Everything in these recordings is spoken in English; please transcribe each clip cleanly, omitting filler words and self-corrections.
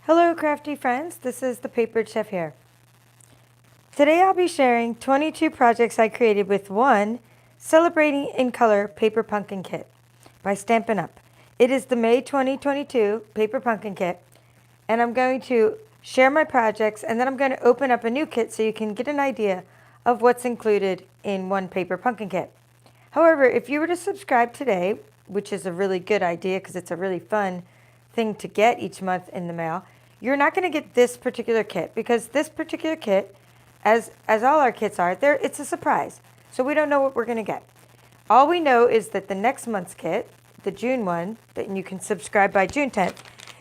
Hello crafty friends, this is the Papered Chef here. Today I'll be sharing 22 projects I created with one Celebrating in Color Paper Pumpkin Kit by Stampin' Up. It is the May 2022 Paper Pumpkin Kit, and I'm going to share my projects and then I'm going to open up a new kit so you can get an idea of what's included in one Paper Pumpkin Kit. However, if you were to subscribe today, which is a really good idea because it's a really fun thing to get each month in the mail, you're not going to get this particular kit because this particular kit, as all our kits are, it's a surprise. So we don't know what we're going to get. All we know is that the next month's kit, the June one, that you can subscribe by June 10th,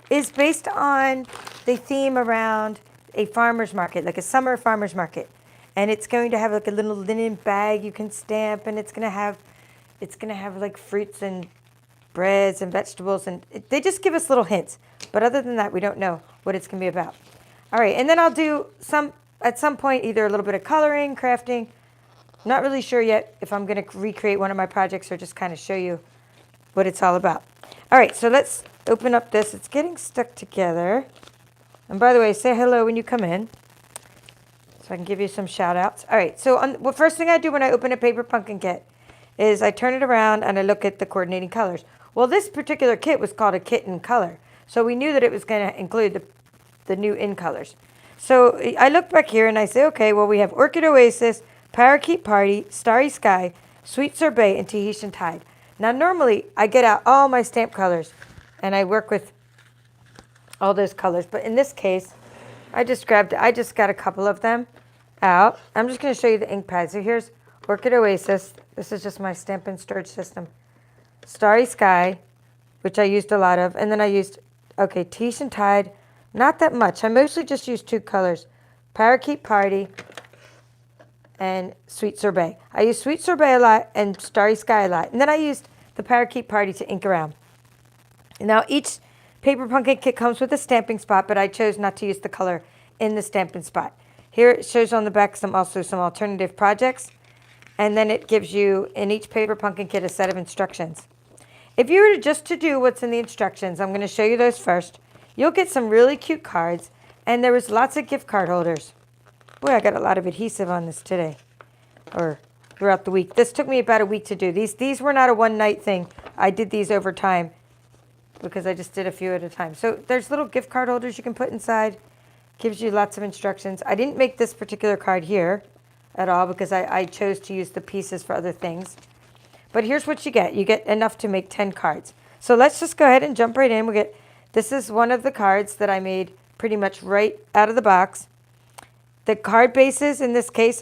is based on the theme around a farmer's market, like a summer farmer's market. And it's going to have like a little linen bag you can stamp, and it's going to have like fruits and breads and vegetables, and they just give us little hints. But other than that, we don't know what it's going to be about. All right, and then I'll do at some point either a little bit of coloring, crafting. Not really sure yet if I'm going to recreate one of my projects or just kind of show you what it's all about. All right, so let's open up this. It's getting stuck together. And by the way, say hello when you come in so I can give you some shout outs. All right, so the first thing I do when I open a Paper Pumpkin Kit is I turn it around and I look at the coordinating colors. Well, this particular kit was called a kit in color, so we knew that it was going to include the new in colors. So I look back here and I say, okay, well, we have Orchid Oasis, Parakeet Party, Starry Sky, Sweet Sorbet, and Tahitian Tide. Now, normally I get out all my stamp colors and I work with all those colors, but in this case, I just got a couple of them out. I'm just going to show you the ink pad. So here's Orchid Oasis. This is just my Stampin' storage system. Starry Sky, which I used a lot of. And then I used, Tahitian Tide. Not that much. I mostly just used two colors. Parakeet Party and Sweet Sorbet. I used Sweet Sorbet a lot and Starry Sky a lot. And then I used the Parakeet Party to ink around. Now each Paper Pumpkin Kit comes with a stamping spot, but I chose not to use the color in the stamping spot. Here it shows on the back some alternative projects. And then it gives you, in each Paper Pumpkin Kit, a set of instructions. If you were just to do what's in the instructions, I'm going to show you those first. You'll get some really cute cards, and there was lots of gift card holders. Boy, I got a lot of adhesive on this today, or throughout the week. This took me about a week to do. These were not a one-night thing. I did these over time because I just did a few at a time. So there's little gift card holders you can put inside. Gives you lots of instructions. I didn't make this particular card here at all because I chose to use the pieces for other things. But here's what you get. You get enough to make 10 cards. So let's just go ahead and jump right in. This is one of the cards that I made pretty much right out of the box. The card bases in this case,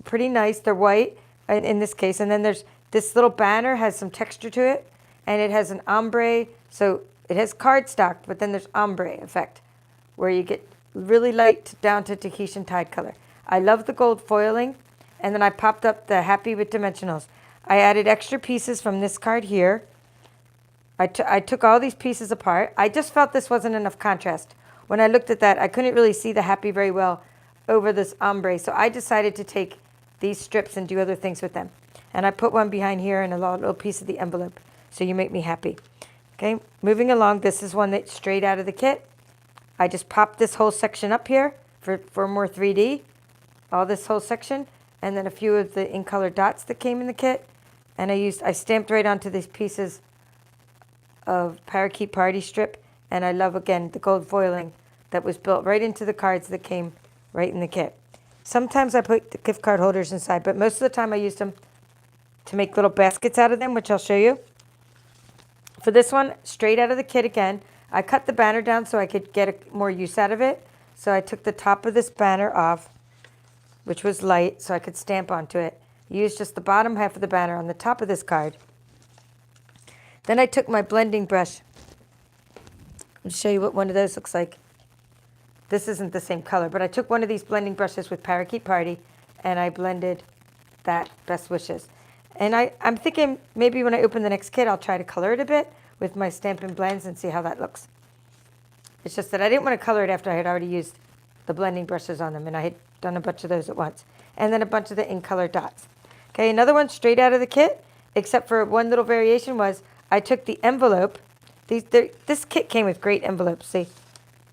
pretty nice. They're white in this case. And then there's this little banner has some texture to it. And it has an ombre. So it has cardstock, but then there's ombre effect where you get really light down to Tahitian Tide color. I love the gold foiling, and then I popped up the Happy with Dimensionals. I added extra pieces from this card here. I took all these pieces apart. I just felt this wasn't enough contrast. When I looked at that, I couldn't really see the Happy very well over this ombre, so I decided to take these strips and do other things with them. And I put one behind here and a little piece of the envelope, so you make me happy. Okay, moving along, this is one that's straight out of the kit. I just popped this whole section up here for more 3D. All this whole section, and then a few of the in color dots that came in the kit, and I stamped right onto these pieces of Parakeet Party strip, and I love again the gold foiling that was built right into the cards that came right in the kit. Sometimes I put the gift card holders inside, but most of the time I used them to make little baskets out of them, which I'll show you. For this one, straight out of the kit again, I cut the banner down so I could get more use out of it. So I took the top of this banner off, which was light, so I could stamp onto it. Used just the bottom half of the banner on the top of this card. Then I took my blending brush. I'll show you what one of those looks like. This isn't the same color, but I took one of these blending brushes with Parakeet Party, and I blended that Best Wishes. And I'm thinking maybe when I open the next kit, I'll try to color it a bit with my Stampin' blends and see how that looks. It's just that I didn't want to color it after I had already used the blending brushes on them, and I had done a bunch of those at once. And then a bunch of the in color dots. Okay, another one straight out of the kit, except for one little variation was I took the envelope. This kit came with great envelopes. See,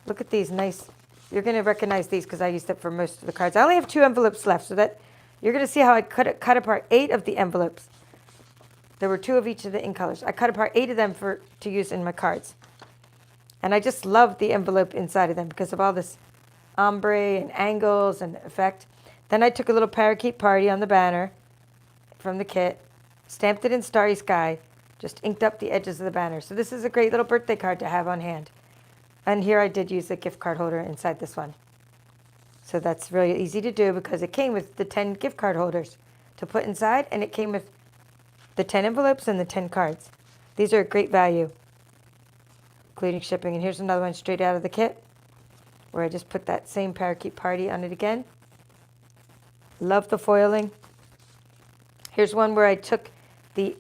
Look at these nice. You're going to recognize these because I used it for most of the cards. I only have 2 envelopes left, so that you're going to see how I cut apart 8 of the envelopes. There were 2 of each of the ink colors. I cut apart 8 of them to use in my cards. And I just love the envelope inside of them because of all this ombre and angles and effect. Then I took a little Parakeet Party on the banner from the kit, stamped it in Starry Sky, just inked up the edges of the banner. So this is a great little birthday card to have on hand. And here I did use a gift card holder inside this one. So that's really easy to do because it came with the 10 gift card holders to put inside, and it came with the 10 envelopes and the 10 cards. These are a great value, including shipping. And here's another one straight out of the kit where I just put that same Parakeet Party on it again. Love the foiling. Here's one where I took the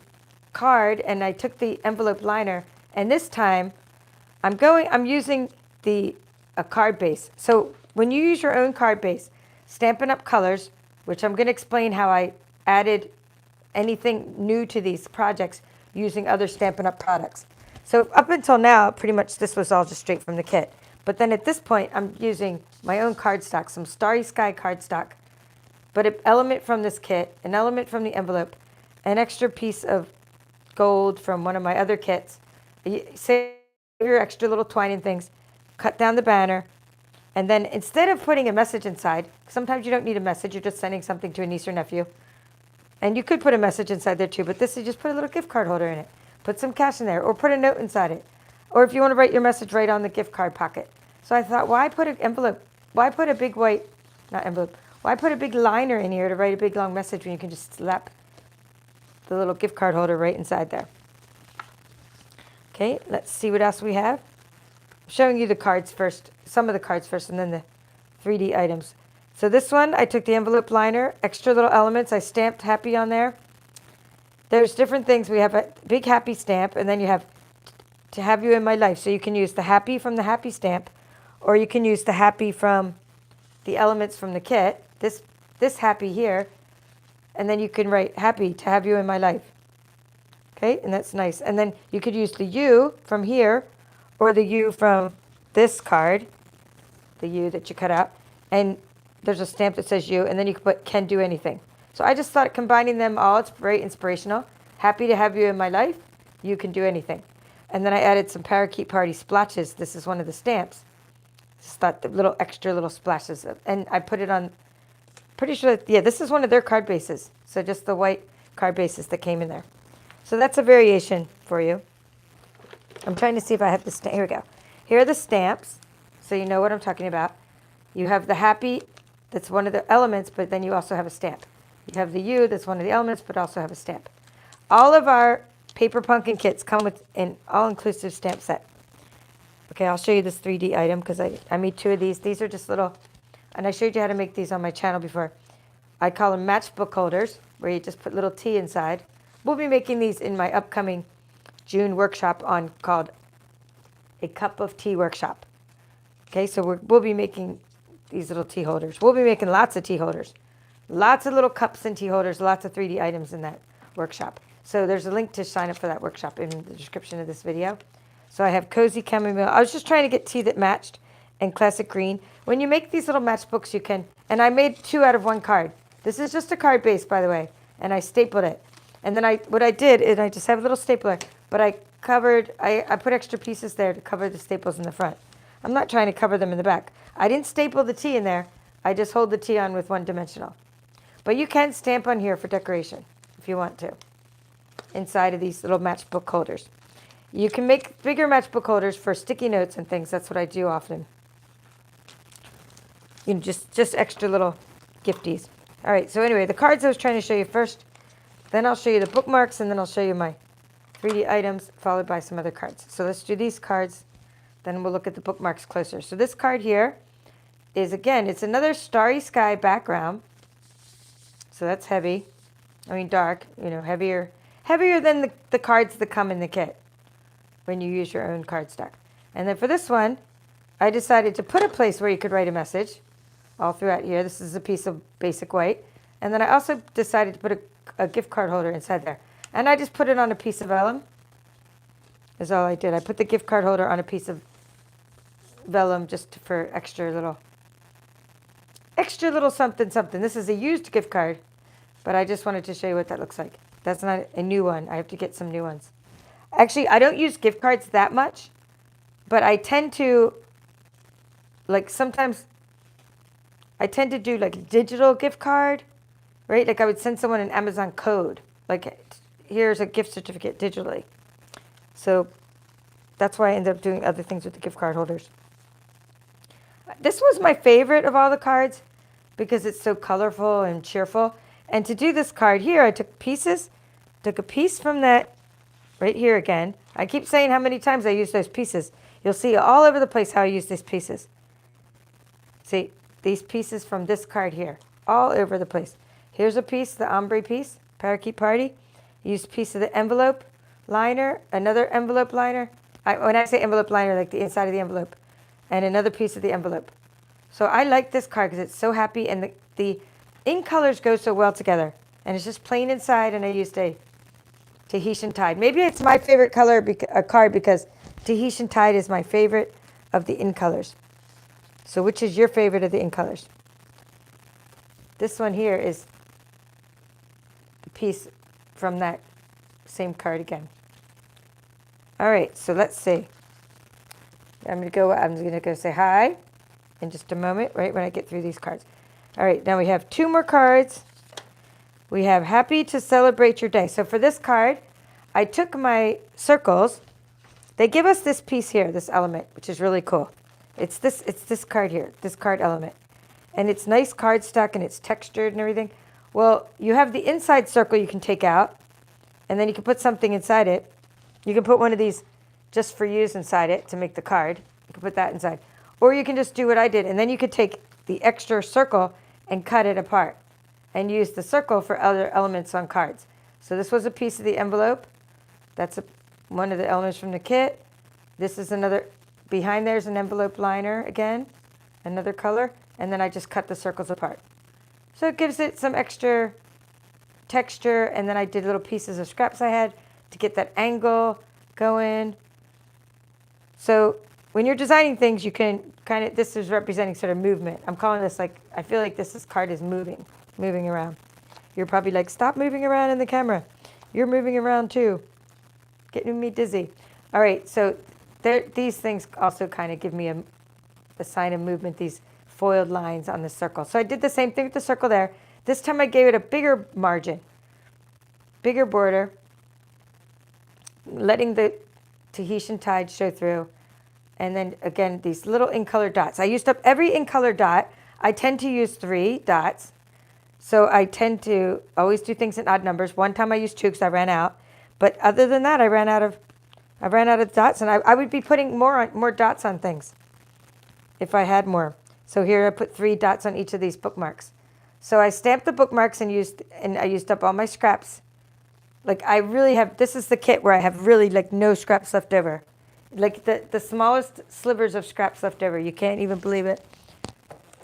card and I took the envelope liner, and this time I'm using a card base. So when you use your own card base, Stampin' Up! Colors, which I'm going to explain how I added anything new to these projects using other Stampin' Up! Products. So up until now, pretty much this was all just straight from the kit. But then at this point, I'm using my own cardstock, some Starry Sky cardstock, but an element from this kit, an element from the envelope, an extra piece of gold from one of my other kits. Save your extra little twine and things, cut down the banner, and then instead of putting a message inside, sometimes you don't need a message, you're just sending something to a niece or nephew. And you could put a message inside there too, but this is just put a little gift card holder in it. Put some cash in there, or put a note inside it. Or if you want to write your message right on the gift card pocket. So I thought, why put an envelope? Why put a big white, not envelope, why put a big liner in here to write a big long message when you can just slap the little gift card holder right inside there? Okay, let's see what else we have. I'm showing you the cards first, some of the cards first, and then the 3D items. So this one, I took the envelope liner, extra little elements. I stamped happy on there. There's different things. We have a big happy stamp, and then you have to have you in my life. So you can use the happy from the happy stamp, or you can use the happy from the elements from the kit. This happy here, and then you can write happy to have you in my life. Okay, and that's nice. And then you could use the U from here, or the U from this card, the U that you cut out, and there's a stamp that says U, and then you can put can do anything. So I just thought combining them all, it's very inspirational. Happy to have you in my life, you can do anything. And then I added some Parakeet Party splotches. This is one of the stamps. Just thought the little extra little splashes, and I put it on, pretty sure that, yeah, this is one of their card bases. So just the white card bases that came in there. So that's a variation for you. I'm trying to see if I have the stamp. Here we go. Here are the stamps, so you know what I'm talking about. You have the happy, that's one of the elements, but then you also have a stamp. You have the U, that's one of the elements, but also have a stamp. All of our paper pumpkin kits come with an all-inclusive stamp set. Okay, I'll show you this 3D item because I made 2 of these. These are just little, and I showed you how to make these on my channel before. I call them matchbook holders, where you just put little tea inside. We'll be making these in my upcoming June workshop called A Cup of Tea Workshop. Okay, so we'll be making these little tea holders. We'll be making lots of tea holders. Lots of little cups and tea holders, lots of 3D items in that workshop. So there's a link to sign up for that workshop in the description of this video. So I have Cozy Chamomile. I was just trying to get tea that matched, and Classic Green. When you make these little matchbooks, you can, and I made 2 out of 1 card. This is just a card base, by the way, and I stapled it. And then what I did is I just have a little stapler, but I put extra pieces there to cover the staples in the front. I'm not trying to cover them in the back. I didn't staple the tea in there. I just hold the tea on with 1-dimensional. But you can stamp on here for decoration if you want to, inside of these little matchbook holders. You can make bigger matchbook holders for sticky notes and things. That's what I do often. You know, just extra little gifties. All right, so anyway, the cards I was trying to show you first. Then I'll show you the bookmarks, and then I'll show you my 3D items, followed by some other cards. So let's do these cards, then we'll look at the bookmarks closer. So this card here is, again, it's another Starry Sky background. So that's heavy. I mean dark, you know, heavier than the cards that come in the kit when you use your own cardstock. And then for this one, I decided to put a place where you could write a message all throughout here. This is a piece of basic white. And then I also decided to put a gift card holder inside there. And I just put it on a piece of vellum, is all I did. I put the gift card holder on a piece of vellum just for extra little something something. This is a used gift card, but I just wanted to show you what that looks like. That's not a new one. I have to get some new ones. Actually, I don't use gift cards that much, but I tend to, like, sometimes I tend to do like a digital gift card, right? Like I would send someone an Amazon code, like here's a gift certificate digitally. So that's why I ended up doing other things with the gift card holders. This was my favorite of all the cards because it's so colorful and cheerful. And to do this card here, I took a piece from that right here again. I keep saying how many times I use those pieces. You'll see all over the place how I use these pieces. See, these pieces from this card here, all over the place. Here's a piece, the ombre piece, Parakeet Party. Use a piece of the envelope liner, another envelope liner. When I say envelope liner, like the inside of the envelope, and another piece of the envelope. So I like this card because it's so happy, and the ink colors go so well together. And it's just plain inside, and I used a Tahitian Tide. Maybe it's my favorite color, card, because Tahitian Tide is my favorite of the ink colors. So which is your favorite of the ink colors? This one here is a piece from that same card again. All right, so let's see. I'm going to go say hi in just a moment, right when I get through these cards. All right, now we have 2 more cards. We have Happy to Celebrate Your Day. So for this card, I took my circles. They give us this piece here, this element, which is really cool. It's this card here, this card element. And it's nice cardstock and it's textured and everything. Well, you have the inside circle you can take out, and then you can put something inside it. You can put one of these just for use inside it to make the card. You can put that inside. Or you can just do what I did, and then you could take the extra circle and cut it apart and use the circle for other elements on cards. So this was a piece of the envelope. That's one of the elements from the kit. This is another, behind there's an envelope liner again, another color, and then I just cut the circles apart. So it gives it some extra texture, and then I did little pieces of scraps I had to get that angle going. So when you're designing things, you can kind of, this is representing sort of movement. I'm calling this like, I feel like this card is moving around. You're probably like, stop moving around in the camera. You're moving around too. Getting me dizzy. All right, so these things also kind of give me a sign of movement, these foiled lines on the circle. So I did the same thing with the circle there. This time I gave it a bigger margin, bigger border, letting the Tahitian Tide show through. And then again, these little ink color dots. I used up every ink color dot. I tend to use 3 dots. So I tend to always do things in odd numbers. One time I used 2 because I ran out. But other than that, I ran out of dots, and I would be putting more dots on things if I had more. So here I put 3 dots on each of these bookmarks. So I stamped the bookmarks and I used up all my scraps. Like I really have, this is the kit where I have really like no scraps left over. Like the smallest slivers of scraps left over. You can't even believe it.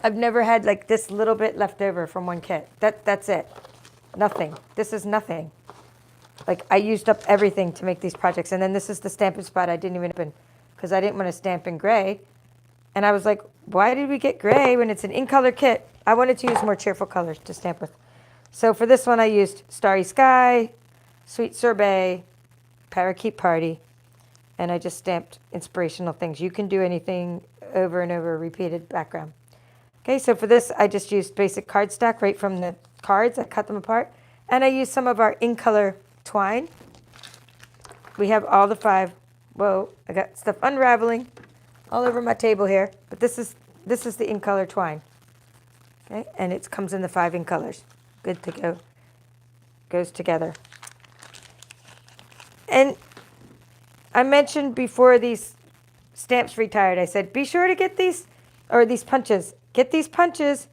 I've never had like this little bit left over from one kit. That's it. Nothing. This is nothing. Like I used up everything to make these projects. And then this is the Stampin' spot I didn't even open because I didn't want to stamp in gray. And I was like, why did we get gray when it's an ink color kit? I wanted to use more cheerful colors to stamp with. So for this one, I used Starry Sky, Sweet Sorbet, Parakeet Party, and I just stamped inspirational things. You can do anything over and over, repeated background. Okay, so for this, I just used basic cardstock right from the cards. I cut them apart. And I used some of our ink color twine. We have all the 5. Whoa, I got stuff unraveling all over my table here. But this is the ink color twine. Okay, and it comes in the 5 ink colors. Good to go. Goes together. And I mentioned before these stamps retired, I said, be sure to get these punches. Get these punches.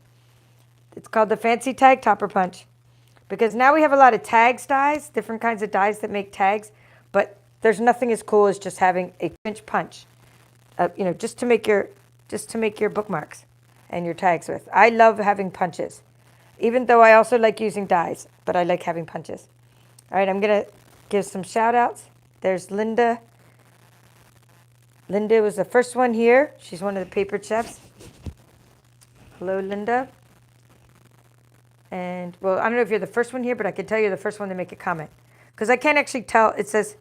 It's called the Fancy Tag Topper Punch. Because now we have a lot of tags dies, different kinds of dies that make tags, but there's nothing as cool as just having a pinch punch, just to make your bookmarks and your tags with. I love having punches, even though I also like using dies, but I like having punches. All right, I'm gonna give some shout outs. There's Linda, Linda was the first one here. She's one of the paper chefs. Hello, Linda. And, well, I don't know if you're the first one here, but I can tell you're the first one to make a comment. Because I can't actually tell. It says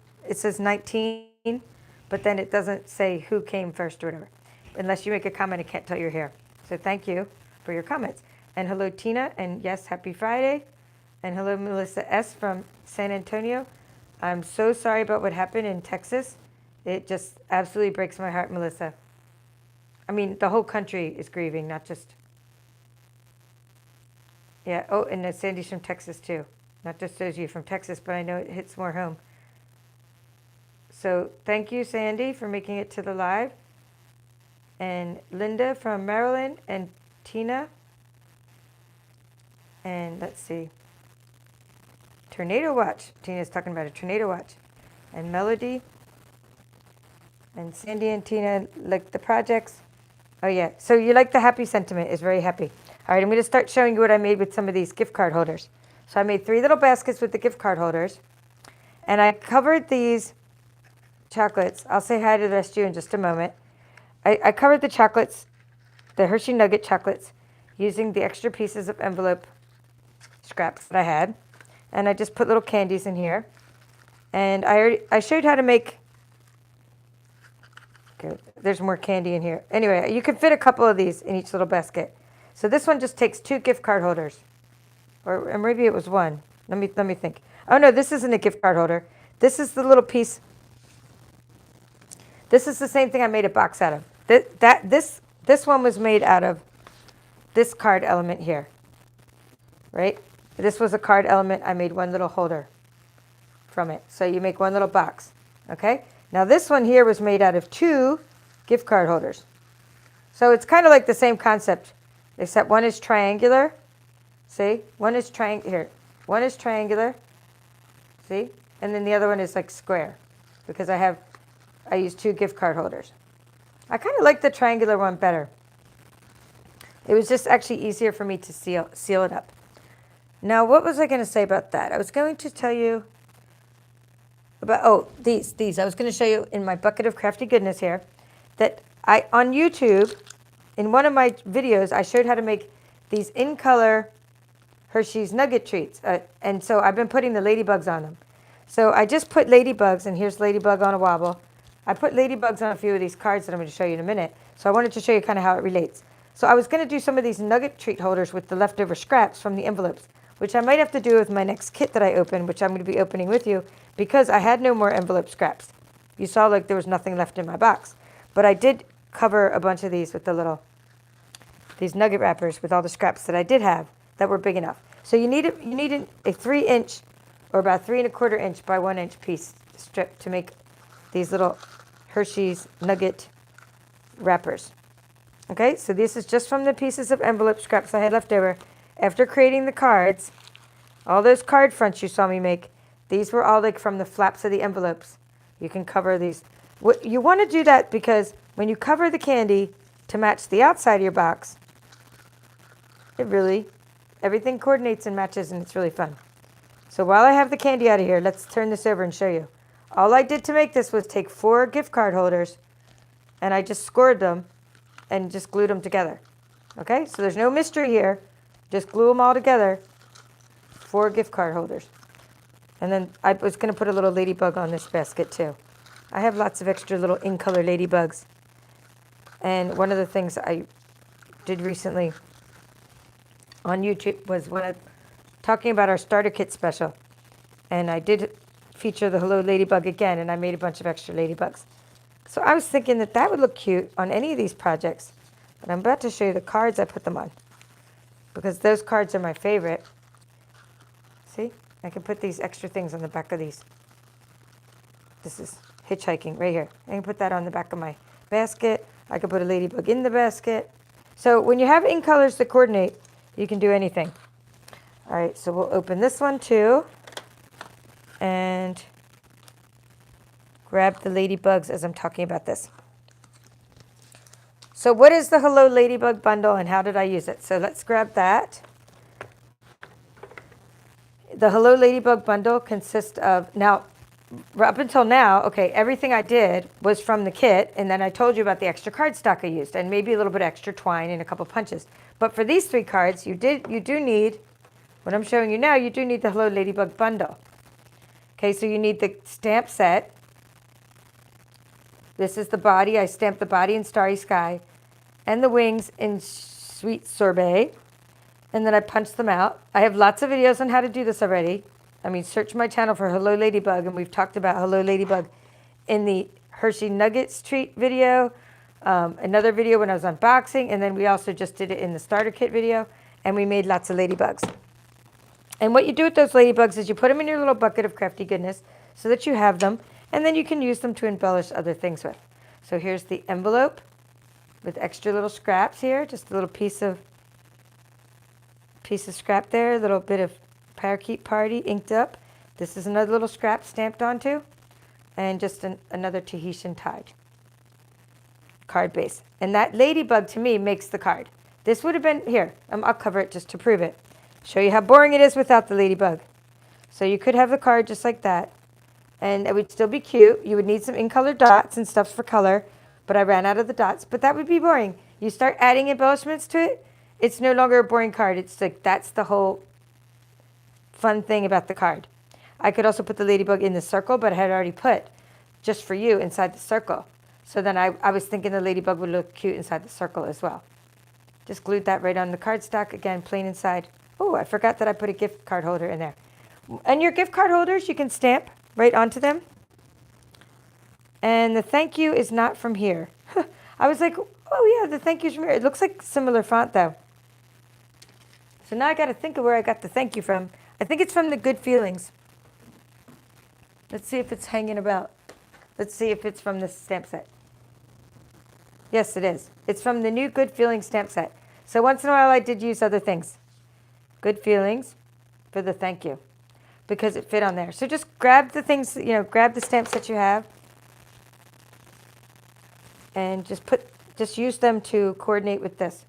19, but then it doesn't say who came first or whatever. Unless you make a comment, I can't tell you're here. So thank you for your comments. And hello, Tina. And yes, happy Friday. And hello, Melissa S. from San Antonio. I'm so sorry about what happened in Texas. It just absolutely breaks my heart, Melissa. I mean, the whole country is grieving, not just... Yeah, oh, and Sandy's from Texas, too. Not just those of you from Texas, but I know it hits more home. So thank you, Sandy, for making it to the live. And Linda from Maryland, and Tina. And let's see. Tornado watch. Tina's talking about a tornado watch. And Melody. And Sandy and Tina like the projects. Oh, yeah. So you like the happy sentiment. Is very happy. All right, I'm going to start showing you what I made with some of these gift card holders. So I made 3 little baskets with the gift card holders. And I covered these chocolates. I'll say hi to the rest of you in just a moment. I covered the chocolates, the Hershey Nugget chocolates, using the extra pieces of envelope scraps that I had. And I just put little candies in here. And I showed how to make... Okay, there's more candy in here. Anyway, you can fit a couple of these in each little basket. So this one just takes 2 gift card holders. Or maybe it was 1. Let me think. Oh, no, this isn't a gift card holder. This is the little piece. This is the same thing I made a box out of. This one was made out of this card element here. Right? This was a card element. I made 1 little holder from it. So you make 1 little box. Okay? Now this one here was made out of 2 gift card holders. So it's kind of like the same concept, except one is triangular. See? One is here. One is triangular. See? And then the other one is like square, because I used 2 gift card holders. I kind of like the triangular one better. It was just actually easier for me to seal it up. Now, what was I going to say about that? I was going to tell you about, these. I was going to show you in my bucket of crafty goodness here that on YouTube, in one of my videos, I showed how to make these in color Hershey's Nugget treats. And so I've been putting the ladybugs on them. So I just put ladybugs, and here's Ladybug on a wobble. I put ladybugs on a few of these cards that I'm going to show you in a minute. So I wanted to show you kind of how it relates. So I was going to do some of these Nugget treat holders with the leftover scraps from the envelopes, which I might have to do with my next kit that I open, which I'm going to be opening with you, because I had no more envelope scraps. You saw like there was nothing left in my box. But I did cover a bunch of these with these Nugget wrappers with all the scraps that I did have that were big enough. So you need a 3-inch or about 3 1/4 inch by 1 inch piece strip to make these little Hershey's Nugget wrappers. Okay, so this is just from the pieces of envelope scraps I had left over. After creating the cards, all those card fronts you saw me make, these were all like from the flaps of the envelopes. You can cover these. You want to do that because when you cover the candy to match the outside of your box, everything coordinates and matches, and it's really fun. So while I have the candy out of here, let's turn this over and show you. All I did to make this was take 4 gift card holders, and I just scored them and just glued them together. Okay, so there's no mystery here. Just glue them all together. 4 gift card holders. And then I was going to put a little ladybug on this basket too. I have lots of extra little in-color ladybugs. And one of the things I did recently on YouTube was talking about our starter kit special. And I did feature the Hello Ladybug again, and I made a bunch of extra ladybugs. So I was thinking that would look cute on any of these projects. But I'm about to show you the cards I put them on, because those cards are my favorite. See? I can put these extra things on the back of these. This is hitchhiking right here. I can put that on the back of my basket. I can put a ladybug in the basket. So when you have ink colors that coordinate, you can do anything. All right, so we'll open this one too. And grab the ladybugs as I'm talking about this. So what is the Hello Ladybug bundle, and how did I use it? So let's grab that. The Hello Ladybug bundle consists of, now up until now, okay, everything I did was from the kit, and then I told you about the extra cardstock I used, and maybe a little bit extra twine and a couple punches. But for these 3 cards, you do need, what I'm showing you now, you do need the Hello Ladybug bundle. Okay, so you need the stamp set. This is the body. I stamped the body in Starry Sky and the wings in Sweet Sorbet. And then I punched them out. I have lots of videos on how to do this already. I mean, search my channel for Hello Ladybug, and we've talked about Hello Ladybug in the Hershey Nuggets treat video, another video when I was unboxing, and then we also just did it in the starter kit video, and we made lots of ladybugs. And what you do with those ladybugs is you put them in your little bucket of crafty goodness so that you have them, and then you can use them to embellish other things with. So here's the envelope with extra little scraps here, just a little piece of scrap there, a little bit of Parakeet Party inked up. This is another little scrap stamped onto, and just another Tahitian tide card base. And that ladybug to me makes the card. This would have been, here, I'll cover it just to prove it. Show you how boring it is without the ladybug. So you could have the card just like that, and it would still be cute. You would need some in-color dots and stuff for color, but I ran out of the dots. But that would be boring. You start adding embellishments to it, it's no longer a boring card. It's like, that's the whole fun thing about the card. I could also put the ladybug in the circle, but I had already put just for you inside the circle. So then I was thinking the ladybug would look cute inside the circle as well. Just glued that right on the cardstock, again, plain inside. Oh, I forgot that I put a gift card holder in there. And your gift card holders, you can stamp right onto them. And the thank you is not from here. I was like, oh yeah, the thank you's from here. It looks like similar font though. So now I got to think of where I got the thank you from. I think it's from the Good Feelings. Let's see if it's hanging about. Let's see if it's from this stamp set. Yes, it is. It's from the new Good Feelings stamp set. So once in a while I did use other things. Good Feelings for the thank you, because it fit on there. So just grab the things, grab the stamps that you have, and just use them to coordinate with this.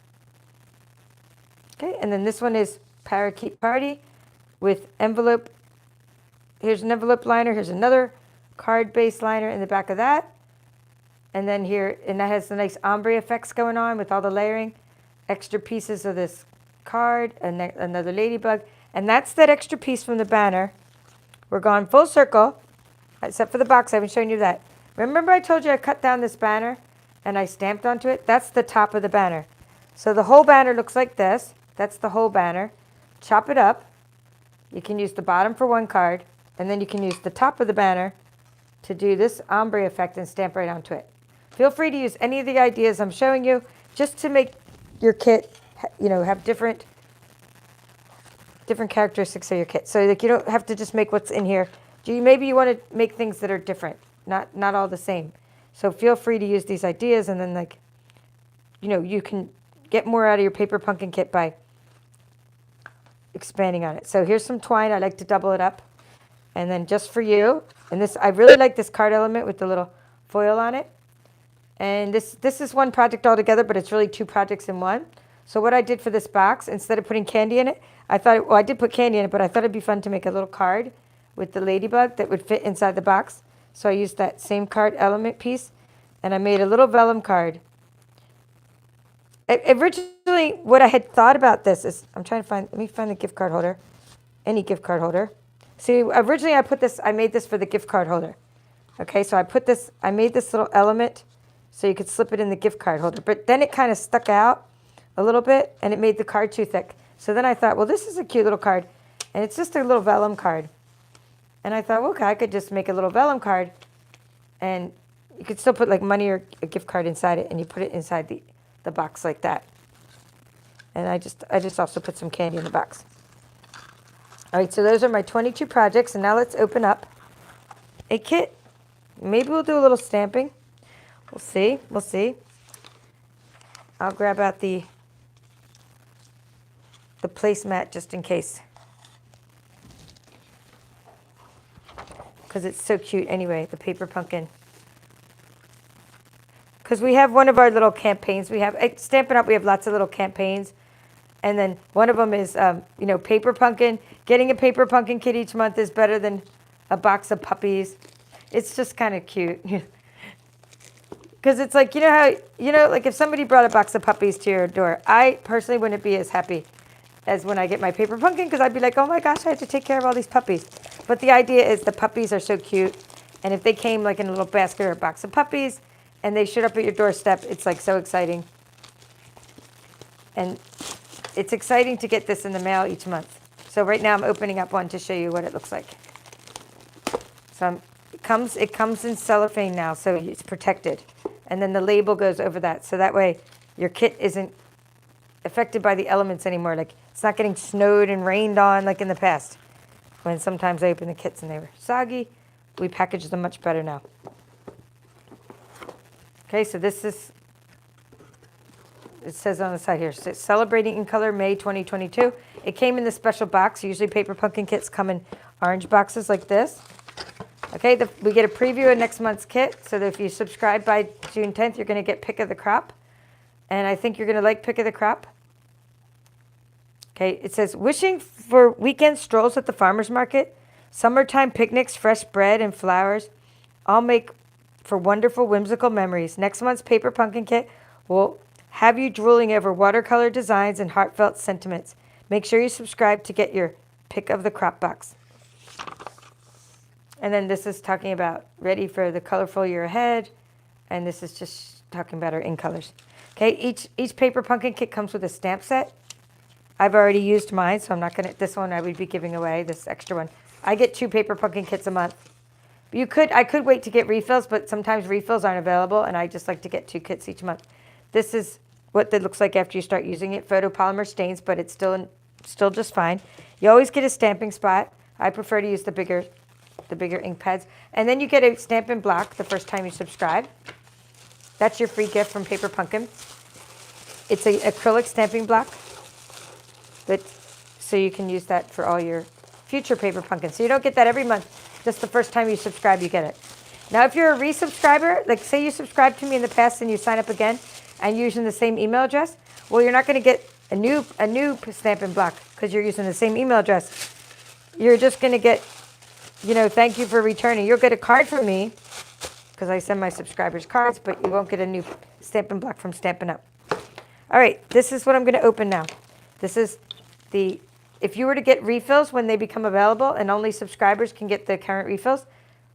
Okay, and then this one is Parakeet Party with envelope. Here's an envelope liner. Here's another card base liner in the back of that. And then here, and that has the nice ombre effects going on with all the layering. Extra pieces of this card, and another ladybug. And that's that extra piece from the banner. We're going full circle, except for the box. I haven't shown you that. Remember I told you I cut down this banner and I stamped onto it? That's the top of the banner. So the whole banner looks like this. That's the whole banner. Chop it up. You can use the bottom for one card, and then you can use the top of the banner to do this ombre effect and stamp right onto it. Feel free to use any of the ideas I'm showing you just to make your kit, have different characteristics of your kit. So like you don't have to just make what's in here. Maybe you want to make things that are different, not all the same. So feel free to use these ideas, and then you can get more out of your paper pumpkin kit by expanding on it. So here's some twine. I like to double it up. And then just for you, and this, I really like this card element with the little foil on it. And this is one project altogether, but it's really 2 projects in one. So what I did for this box, instead of putting candy in it, I did put candy in it, but I thought it'd be fun to make a little card with the ladybug that would fit inside the box. So I used that same card element piece, and I made a little vellum card. Originally, what I had thought about this is, let me find the gift card holder, any gift card holder. See, originally I made this for the gift card holder. Okay, so I made this little element so you could slip it in the gift card holder. But then it kind of stuck out a little bit, and it made the card too thick. So then I thought, well, this is a cute little card, and it's just a little vellum card. And I thought, well, okay, I could just make a little vellum card, and you could still put like money or a gift card inside it, and you put it inside the box like that. And I just also put some candy in the box. All right, so those are my 22 projects, and now let's open up a kit. Maybe we'll do a little stamping. We'll see. I'll grab out the placemat just in case, because it's so cute anyway, the paper pumpkin. Because we have one of our little campaigns. We have, at Stampin' Up, we have lots of little campaigns. And then one of them is, paper pumpkin. Getting a paper pumpkin kit each month is better than a box of puppies. It's just kind of cute. Because it's like, you know how, like if somebody brought a box of puppies to your door, I personally wouldn't be as happy as when I get my paper pumpkin, because I'd be like, oh my gosh, I have to take care of all these puppies. But the idea is the puppies are so cute. And if they came like in a little basket or a box of puppies and they showed up at your doorstep, it's like so exciting. And it's exciting to get this in the mail each month. So right now I'm opening up one to show you what it looks like. So it comes in cellophane now, so it's protected. And then the label goes over that. So that way your kit isn't affected by the elements anymore. Like it's not getting snowed and rained on like in the past. When sometimes I open the kits and they were soggy. We package them much better now. Okay, so this is, it says on the side here, celebrating in color May 2022. It came in this special box. Usually paper pumpkin kits come in orange boxes like this. Okay, we get a preview of next month's kit, so that if you subscribe by June 10th, you're going to get Pick of the Crop. And I think you're going to like Pick of the Crop. Okay, it says, wishing for weekend strolls at the farmer's market, summertime picnics, fresh bread and flowers, all make for wonderful, whimsical memories. Next month's paper pumpkin kit will have you drooling over watercolor designs and heartfelt sentiments. Make sure you subscribe to get your Pick of the Crop box. And then this is talking about ready for the colorful year ahead. And this is just talking about our in colors. Okay, each paper pumpkin kit comes with a stamp set. I've already used mine, so I'm not going to, this one I would be giving away, this extra one. I get 2 paper pumpkin kits a month. I could wait to get refills, but sometimes refills aren't available, and I just like to get 2 kits each month. This is what it looks like after you start using it. Photopolymer stains, but it's still just fine. You always get a stamping spot. I prefer to use the bigger ink pads. And then you get a Stampin' block the first time you subscribe. That's your free gift from Paper Pumpkin. It's an acrylic stamping block, so you can use that for all your future Paper Pumpkins. So you don't get that every month. Just the first time you subscribe, you get it. Now, if you're a resubscriber, like say you subscribed to me in the past and you sign up again and you're using the same email address, well, you're not going to get a new Stampin' block because you're using the same email address. You're just going to get, thank you for returning. You'll get a card from me because I send my subscribers cards, but you won't get a new Stampin' block from Stampin' Up. All right, this is what I'm going to open now. This is if you were to get refills when they become available and only subscribers can get the current refills,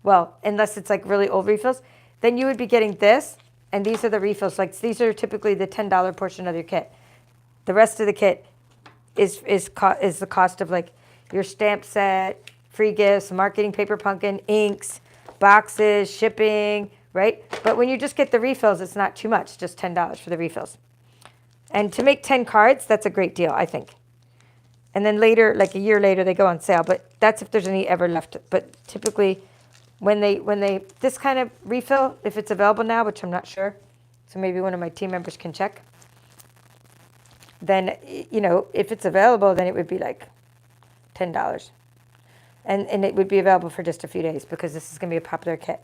well, unless it's like really old refills, then you would be getting this, and these are the refills. Like these are typically the $10 portion of your kit. The rest of the kit is the cost of like your stamp set, free gifts, marketing paper pumpkin, inks, boxes, shipping, right? But when you just get the refills, it's not too much, just $10 for the refills. And to make 10 cards, that's a great deal, I think. And then later, like a year later, they go on sale. But that's if there's any ever left. But typically, when they this kind of refill, if it's available now, which I'm not sure, so maybe one of my team members can check. Then if it's available, then it would be like $10, and it would be available for just a few days because this is going to be a popular kit.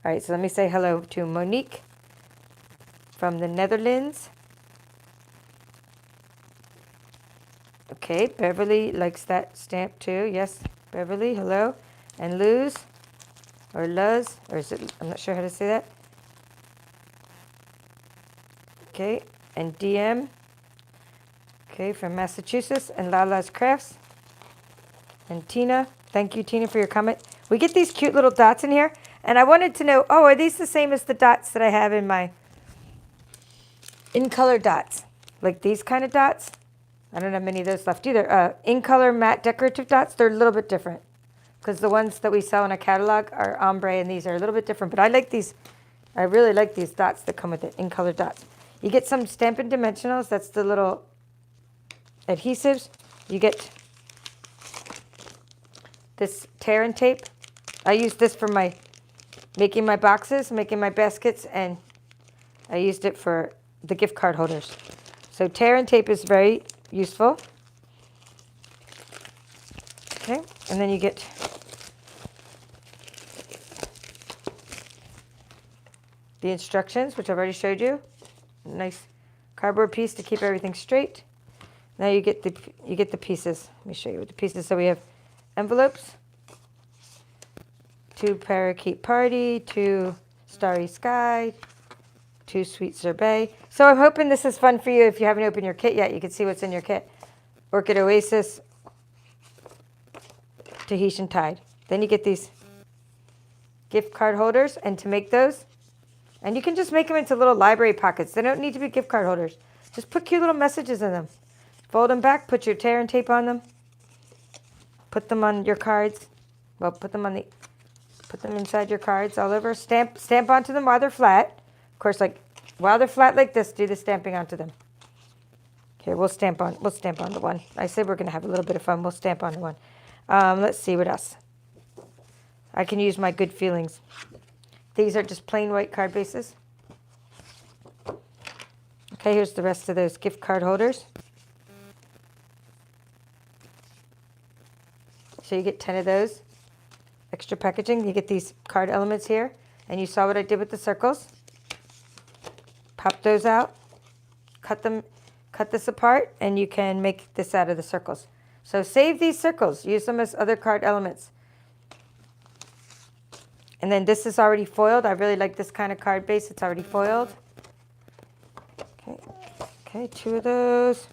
All right, so let me say hello to Monique from the Netherlands. Okay, Beverly likes that stamp too. Yes, Beverly, hello. And Luz, or Luz, or is it, I'm not sure how to say that. Okay, and DM, okay, from Massachusetts, and Lala's Crafts. And Tina, thank you, Tina, for your comment. We get these cute little dots in here, and I wanted to know, are these the same as the dots that I have in my in-color dots? Like these kind of dots? I don't have many of those left either. In-color matte decorative dots, they're a little bit different because the ones that we sell in a catalog are ombre, and these are a little bit different. But I like these. I really like these dots that come with it, in-color dots. You get some Stampin' Dimensionals. That's the little adhesives. You get this tear and tape. I use this for making my boxes, making my baskets, and I used it for the gift card holders. So tear and tape is very useful. Okay, and then you get the instructions, which I've already showed you. Nice cardboard piece to keep everything straight. Now you get the pieces. Let me show you what the pieces. So we have envelopes. 2 Parakeet Party, 2 Starry Sky, 2 Sweet Sorbet. So I'm hoping this is fun for you. If you haven't opened your kit yet, you can see what's in your kit. Orchid Oasis, Tahitian Tide. Then you get these gift card holders, and to make those, and you can just make them into little library pockets. They don't need to be gift card holders. Just put cute little messages in them. Fold them back, put your tear and tape on them. Put them on your cards. Well, put them inside your cards all over. Stamp onto them while they're flat. Of course, like while they're flat like this, do the stamping onto them. Here, we'll stamp on the one. I said we're going to have a little bit of fun. We'll stamp on the one. Let's see what else. I can use my good feelings. These are just plain white card bases. Okay, here's the rest of those gift card holders. So you get 10 of those. Extra packaging. You get these card elements here. And you saw what I did with the circles. Pop those out. Cut this apart, and you can make this out of the circles. So save these circles. Use them as other card elements. And then this is already foiled. I really like this kind of card base. It's already foiled. Okay, 2 of those.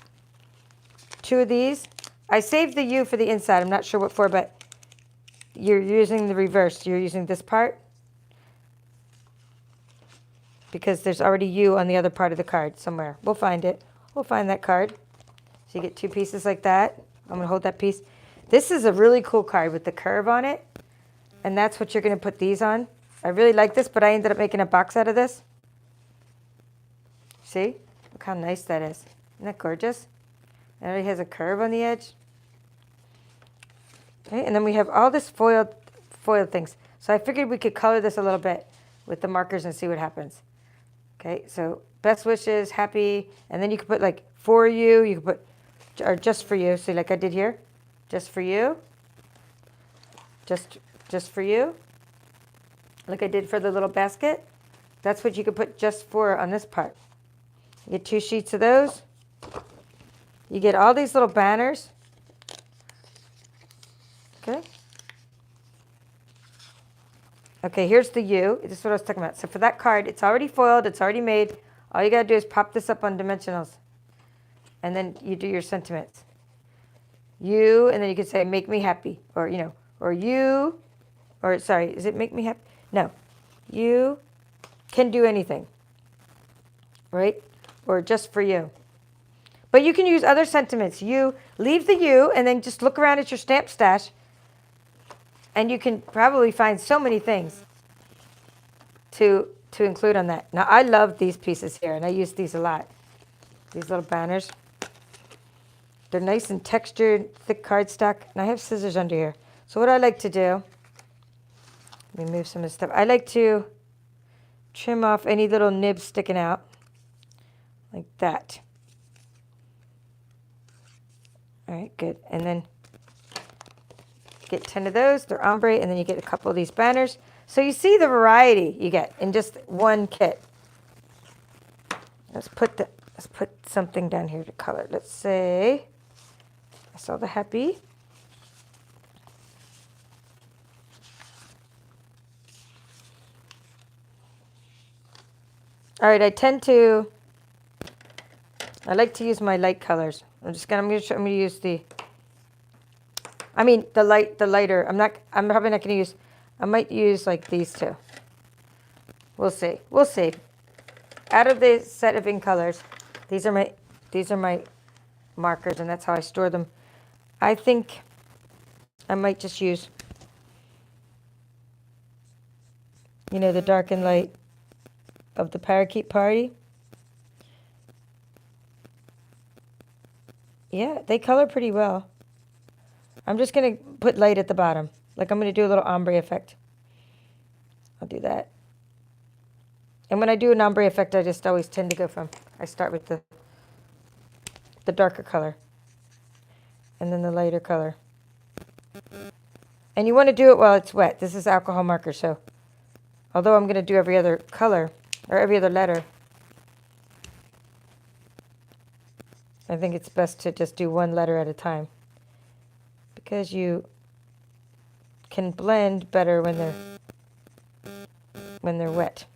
2 of these. I saved the U for the inside. I'm not sure what for, but you're using the reverse. You're using this part because there's already U on the other part of the card somewhere. We'll find it. We'll find that card. So you get 2 pieces like that. I'm going to hold that piece. This is a really cool card with the curve on it. And that's what you're going to put these on. I really like this, but I ended up making a box out of this. See? Look how nice that is. Isn't that gorgeous? It already has a curve on the edge. Okay, and then we have all this foiled things. So I figured we could color this a little bit with the markers and see what happens. Okay, so best wishes, happy, and then you could put like for you, you could put, or just for you. See, like I did here, just for you, just for you, like I did for the little basket. That's what you could put just for on this part. You get 2 sheets of those. You get all these little banners. Okay. Okay, here's the U. This is what I was talking about. So for that card, it's already foiled. It's already made. All you got to do is pop this up on dimensionals. And then you do your sentiments. You, and then you could say, make me happy. Or, you know, or you, or sorry, is it make me happy? No. You can do anything. Right? Or just for you. But you can use other sentiments. You leave the U and then just look around at your stamp stash. And you can probably find so many things to include on that. Now, I love these pieces here, and I use these a lot. These little banners. They're nice and textured, thick cardstock. And I have scissors under here. So what I like to do, let me move some of this stuff. I like to trim off any little nibs sticking out, like that. All right, good. And then get 10 of those. They're ombre, and then you get a couple of these banners. So you see the variety you get in just one kit. Let's put something down here to color. Let's say I saw the happy. All right, I like to use my light colors. I'm going to use the lighter. I'm probably not going to use, I might use like these two. We'll see. We'll see. Out of the set of ink colors, these are my markers, and that's how I store them. I think I might just use, you know, the dark and light of the Parakeet Party. Yeah, they color pretty well. I'm just going to put light at the bottom. Like I'm going to do a little ombre effect. I'll do that. And when I do an ombre effect, I just always tend to go I start with the darker color. And then the lighter color. And you want to do it while it's wet. This is alcohol marker, so although I'm going to do every other color, or every other letter, I think it's best to just do one letter at a time, because you can blend better when they're when they're wet.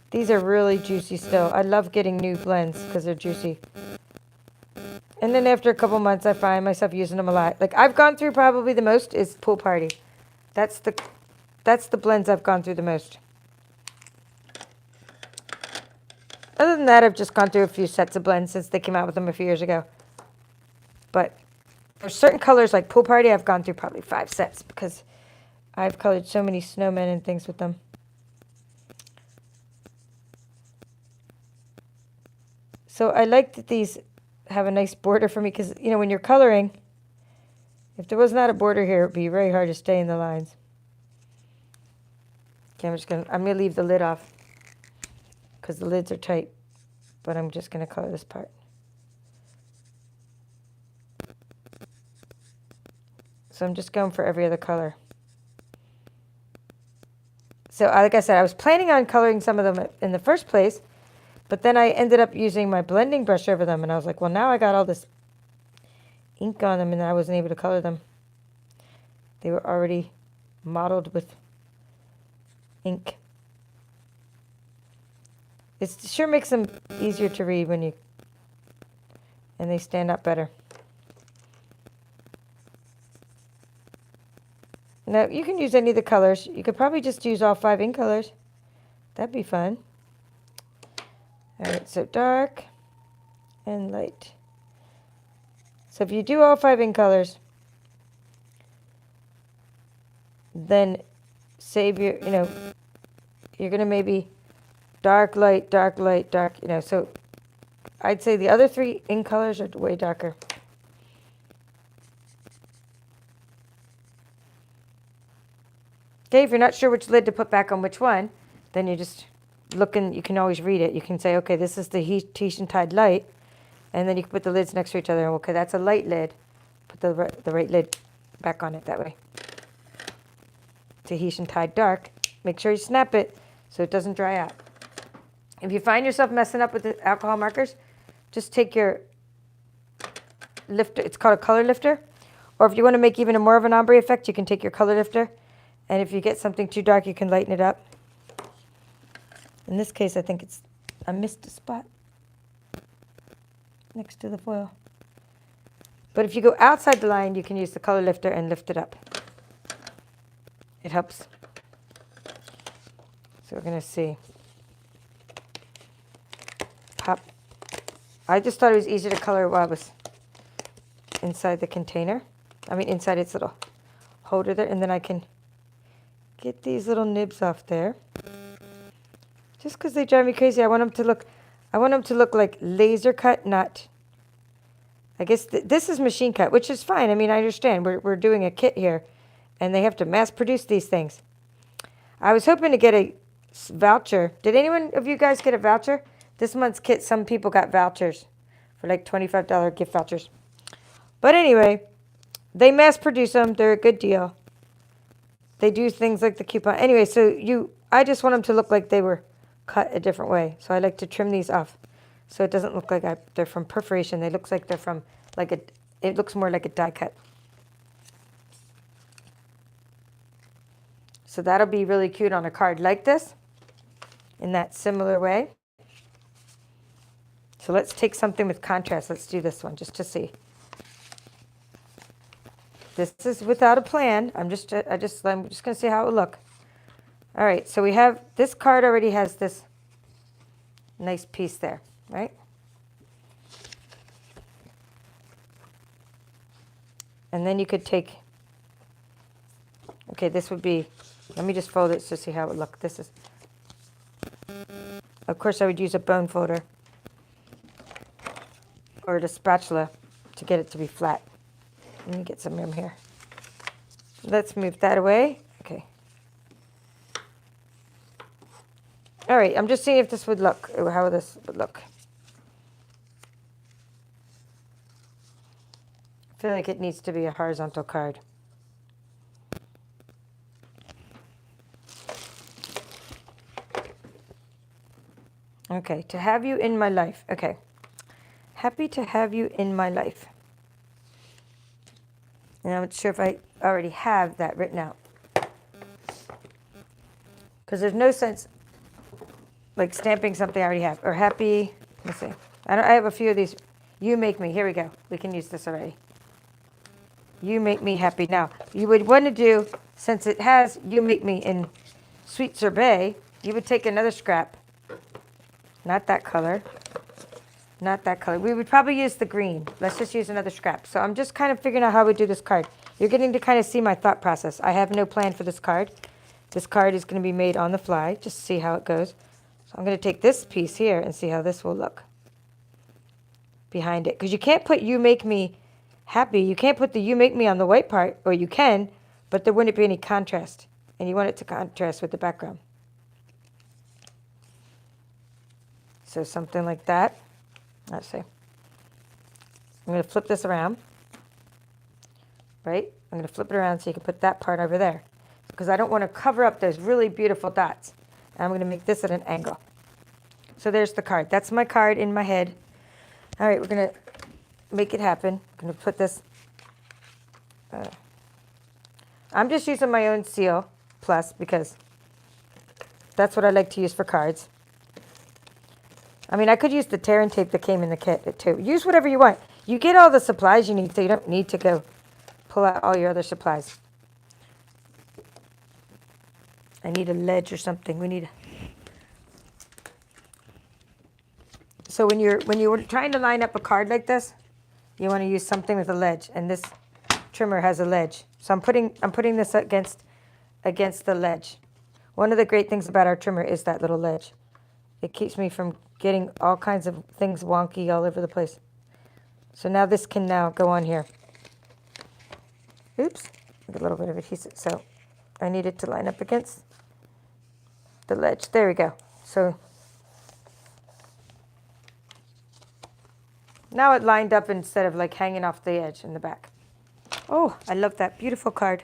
These are really juicy still. I love getting new blends because they're juicy. And then after a couple months, I find myself using them a lot. Like I've gone through probably the most is Pool Party. That's the blends I've gone through the most. Other than that, I've just gone through a few sets of blends since they came out with them a few years ago. But there's certain colors like Pool Party, I've gone through probably 5 sets because I've colored so many snowmen and things with them. So I like that these have a nice border for me because, you know, when you're coloring, if there was not a border here, it would be very hard to stay in the lines. Okay, I'm gonna leave the lid off because the lids are tight, but I'm just gonna color this part. So I'm just going for every other color. So like I said, I was planning on coloring some of them in the first place, but then I ended up using my blending brush over them, and I was like, well, now I got all this ink on them, and I wasn't able to color them. They were already modeled with ink. It sure makes them easier to read when and they stand up better. Now, you can use any of the colors. You could probably just use all 5 ink colors. That'd be fun. All right, so dark and light. So if you do all 5 ink colors, then save your, you're going to maybe dark, light, dark, light, dark, so I'd say the other 3 ink colors are way darker. Okay, if you're not sure which lid to put back on which one, then you just look and you can always read it. You can say, okay, this is the Tahitian Tide Light, and then you can put the lids next to each other. Okay, that's a light lid. Put the right lid back on it that way. Tahitian Tide Dark. Make sure you snap it so it doesn't dry out. If you find yourself messing up with the alcohol markers, just take your lifter. It's called a color lifter. Or if you want to make even more of an ombre effect, you can take your color lifter. And if you get something too dark, you can lighten it up. In this case, I think I missed a spot next to the foil. But if you go outside the line, you can use the color lifter and lift it up. It helps. So we're going to see. Pop. I just thought it was easier to color while I was inside the container. Inside its little holder there. And then I can get these little nibs off there. Just because they drive me crazy, I want them to look like laser cut, not. I guess this is machine cut, which is fine. I understand. We're doing a kit here, and they have to mass produce these things. I was hoping to get a voucher. Did anyone of you guys get a voucher? This month's kit, some people got vouchers for like $25 gift vouchers. But anyway, they mass produce them. They're a good deal. They do things like the coupon. Anyway, I just want them to look like they were cut a different way. So I like to trim these off so it doesn't look like they're from perforation. They look like they're from it looks more like a die cut. So that'll be really cute on a card like this in that similar way. So let's take something with contrast. Let's do this one just to see. This is without a plan. I'm just going to see how it will look. All right, so we have, this card already has this nice piece there, right? And then you could take, okay, this would be, let me just fold it to see how it would look. This is, of course, I would use a bone folder or the spatula to get it to be flat. Let me get some room here. Let's move that away. Okay. All right, I'm just seeing if this would look, or how this would look. I feel like it needs to be a horizontal card. Okay, to have you in my life. Okay. Happy to have you in my life. And I'm not sure if I already have that written out. because there's no sense like stamping something I already have. Or happy, let's see. I have a few of these. You make me. Here we go. We can use this already. You make me happy. Now, you would want to do, since it has you make me in sweet sorbet, you would take another scrap. Not that color. Not that color. We would probably use the green. Let's just use another scrap. So I'm just kind of figuring out how we do this card. You're getting to kind of see my thought process. I have no plan for this card. This card is going to be made on the fly. Just see how it goes. So I'm going to take this piece here and see how this will look behind it. Because you can't put you make me happy. You can't put the you make me on the white part. Or you can, but there wouldn't be any contrast. And you want it to contrast with the background. So something like that. Let's see. I'm going to flip this around. Right? I'm going to flip it around so you can put that part over there. Because I don't want to cover up those really beautiful dots. And I'm going to make this at an angle. So there's the card. That's my card in my head. All right, we're going to make it happen. I'm going to put this. I'm just using my own seal plus because that's what I like to use for cards. I mean, I could use the tear and tape that came in the kit too. Use whatever you want. You get all the supplies you need, so you don't need to go pull out all your other supplies. I need a ledge or something. We need. So when you're trying to line up a card like this, you want to use something with a ledge, and this trimmer has a ledge. So I'm putting this against the ledge. One of the great things about our trimmer is that little ledge. It keeps me from getting all kinds of things wonky all over the place. So now this can now go on here. Oops, a little bit of adhesive. So I need it to line up against the ledge. There we go. So now it lined up instead of like hanging off the edge in the back. Oh, I love that. Beautiful card.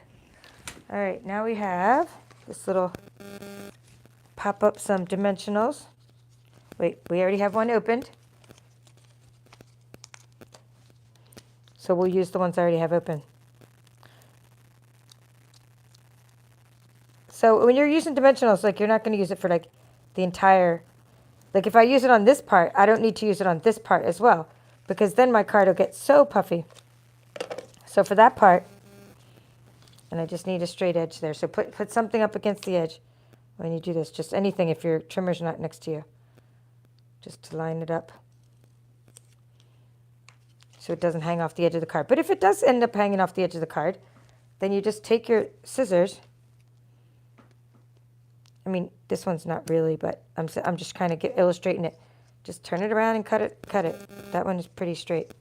All right, now we have this little pop up some dimensionals. Wait, we already have one opened. So we'll use the ones I already have open. So when you're using dimensionals, like you're not going to use it for like the entire, like if I use it on this part, I don't need to use it on this part as well, because then my card will get so puffy. So for that part, and I just need a straight edge there. So put something up against the edge when you do this, just anything if your trimmer's not next to you. Just to line it up so it doesn't hang off the edge of the card. But if it does end up hanging off the edge of the card, then you just take your scissors. I mean, this one's not really, but I'm just kind of illustrating it. Just turn it around and cut it. That one is pretty straight.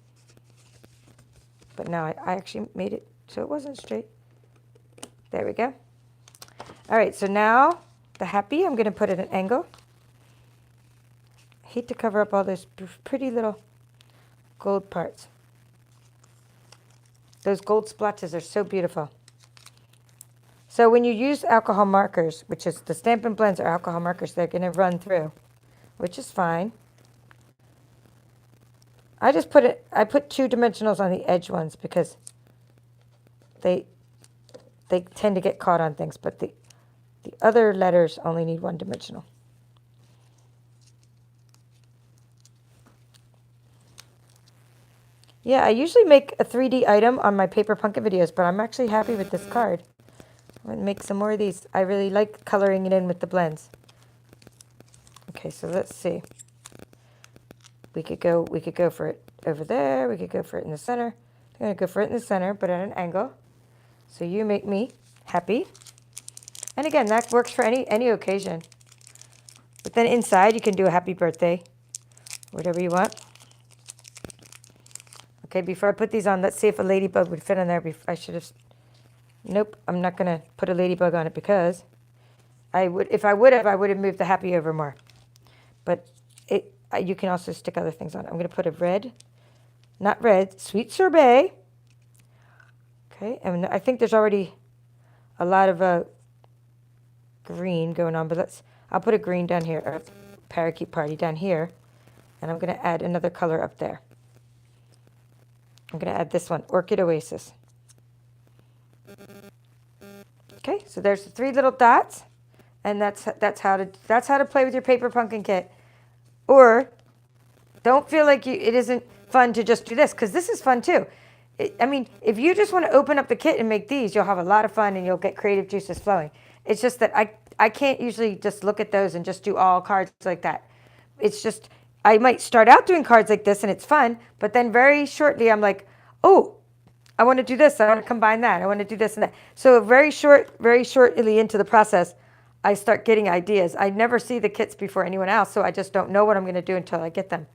But now I actually made it so it wasn't straight. There we go. All right, so now the happy, I'm going to put it at an angle. Hate to cover up all those pretty little gold parts. Those gold splotches are so beautiful. So when you use alcohol markers, which is the Stampin' blends are alcohol markers, they're going to run through, which is fine. I put two dimensionals on the edge ones because they tend to get caught on things, but the other letters only need one dimensional. Yeah, I usually make a 3D item on my paper pumpkin videos, but I'm actually happy with this card. I'm going to make some more of these. I really like coloring it in with the blends. Okay, so let's see. We could go for it over there. We could go for it in the center. I'm going to go for it in the center, but at an angle. So you make me happy. And again, that works for any occasion. But then inside, you can do a happy birthday, whatever you want. Okay, before I put these on, let's see if a ladybug would fit on there. I should have, nope, I'm not going to put a ladybug on it because if I would have moved the happy over more. But you can also stick other things on it. I'm going to put a red, not red, sweet sorbet. Okay, and I think there's already a lot of green going on, but I'll put a green down here, or Parakeet Party down here, and I'm going to add another color up there. I'm going to add this one, Orchid Oasis. Okay, so there's the three little dots. And that's how to play with your paper pumpkin kit. Or don't feel like it isn't fun to just do this, because this is fun too. I mean, if you just want to open up the kit and make these, you'll have a lot of fun and you'll get creative juices flowing. It's just that I can't usually just look at those and just do all cards like that. It's just, I might start out doing cards like this and it's fun, but then very shortly I'm like, oh, I want to do this. I want to combine that. I want to do this and that. So very shortly into the process, I start getting ideas. I never see the kits before anyone else, so I just don't know what I'm going to do until I get them.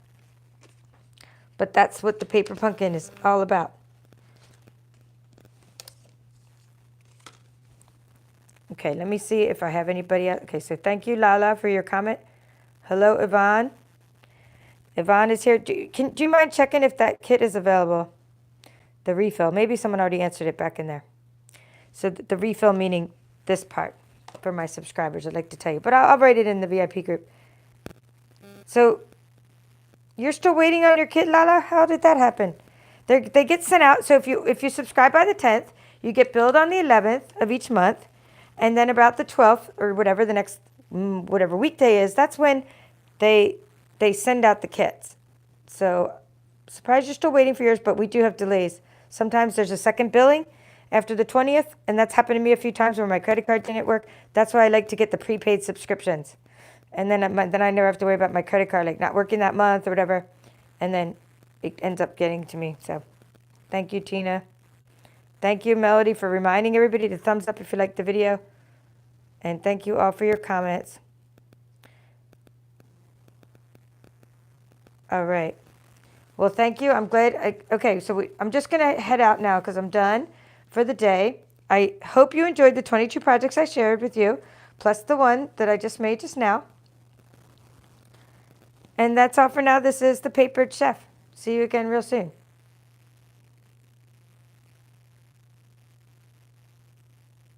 But that's what the paper pumpkin is all about. Okay, let me see if I have anybody else. Okay, so thank you, Lala, for your comment. Hello, Yvonne. Yvonne is here. Do you mind checking if that kit is available? The refill. Maybe someone already answered it back in there. So the refill meaning this part for my subscribers, I'd like to tell you. But I'll write it in the VIP group. So you're still waiting on your kit, Lala? How did that happen? They get sent out. So if you subscribe by the 10th, you get billed on the 11th of each month. And then about the 12th or whatever the next, whatever weekday is, that's when they send out the kits. So surprised you're still waiting for yours, but we do have delays. Sometimes there's a second billing after the 20th, and that's happened to me a few times where my credit card didn't work. That's why I like to get the prepaid subscriptions. And then I never have to worry about my credit card, like not working that month or whatever. And then it ends up getting to me. So thank you, Tina. Thank you, Melody, for reminding everybody to thumbs up if you liked the video. And thank you all for your comments. All right. Well, thank you. I'm glad. Okay, so I'm just going to head out now because I'm done for the day. I hope you enjoyed the 22 projects I shared with you, plus the one that I just made just now. And that's all for now. This is the Papered Chef. See you again real soon.